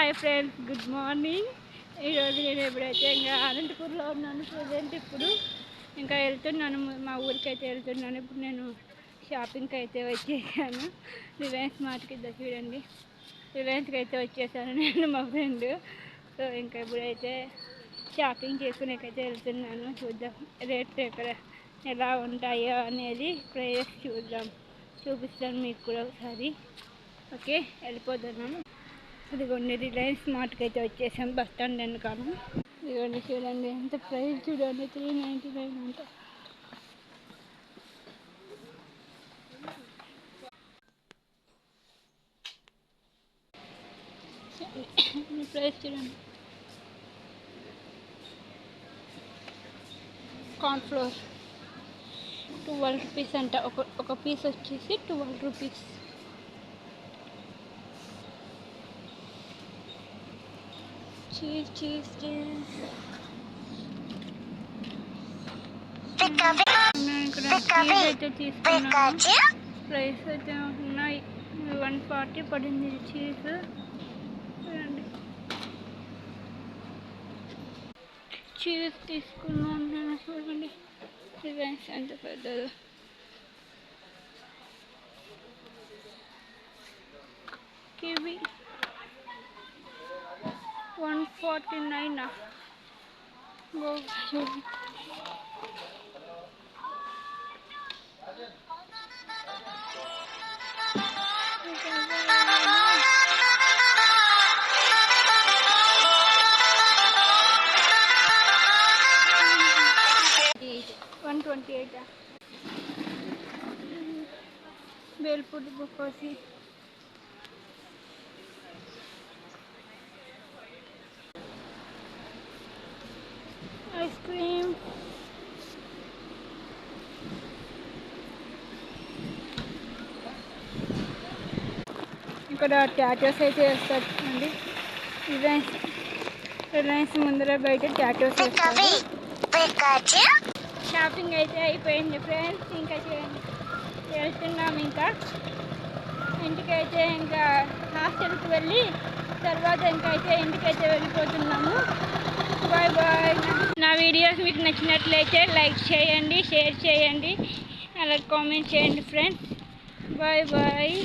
Hi friends, good morning. ఈరోజు నేను ఎప్పుడైతే ఇంకా అనంతపూర్లో ఉన్నాను ప్రజెంట్. ఇప్పుడు ఇంకా వెళ్తున్నాను, మా ఊరికి అయితే వెళ్తున్నాను. ఇప్పుడు నేను షాపింగ్కి అయితే వచ్చేసాను. రిలయన్స్ మార్ట్కి చూడండి, రిలయన్స్కి అయితే వచ్చేసాను నేను మా ఫ్రెండ్. సో ఇంకా ఇప్పుడైతే షాపింగ్ చేసుకునేకైతే వెళ్తున్నాను. చూద్దాం రేట్లు ఎక్కడ ఎలా ఉంటాయో అనేది ప్రైస్ చూపిస్తాను మీకు కూడా ఒకసారి. ఓకే, వెళ్ళిపోతున్నాను. ఇదిగోండి, రిలయన్స్ మార్ట్కి అయితే వచ్చేసాం, బస్ స్టాండ్ వెనకాల. ఇదిగోండి చూడండి, ఎంత ప్రైస్ చూడండి, 399 అంట. ప్రైస్ చూడండి. కార్న్ఫ్లోర్ 12 రూపీస్ అంట. ఒక పీస్ వచ్చేసి 12 రూపీస్. చీజ్ ఇక్కడ చీజ్ అయితే తీసుకున్నాను. ప్రైస్ అయితే ఉన్నాయి, 140 పడింది చీజ్. చూడండి, చీజ్ తీసుకున్నాను నేను. చూడండి రిలయన్స్ ఎంత పెద్దదో. కివి 149. చూడండి, $128. బేల్పూర్ బుక్కోసి ఐస్ క్రీమ్. ఇక్కడ టాటోస్ అయితే వేస్తారండి. రిలయన్స్ ముందర బయట టాటోస్ వేస్తారు. షాపింగ్ అయితే అయిపోయింది ఫ్రెండ్స్. ఇంకా వెళ్తున్నాము, ఇంకా ఇంటికైతే, ఇంకా హాస్టల్కి వెళ్ళి తర్వాత ఇంకైతే ఇంటికైతే వెళ్ళిపోతున్నాము. Bye bye. నా వీడియోస్ మీకు నచ్చినట్లయితే లైక్ చేయండి, షేర్ చేయండి, అలాగే కామెంట్ చేయండి ఫ్రెండ్స్. Bye bye.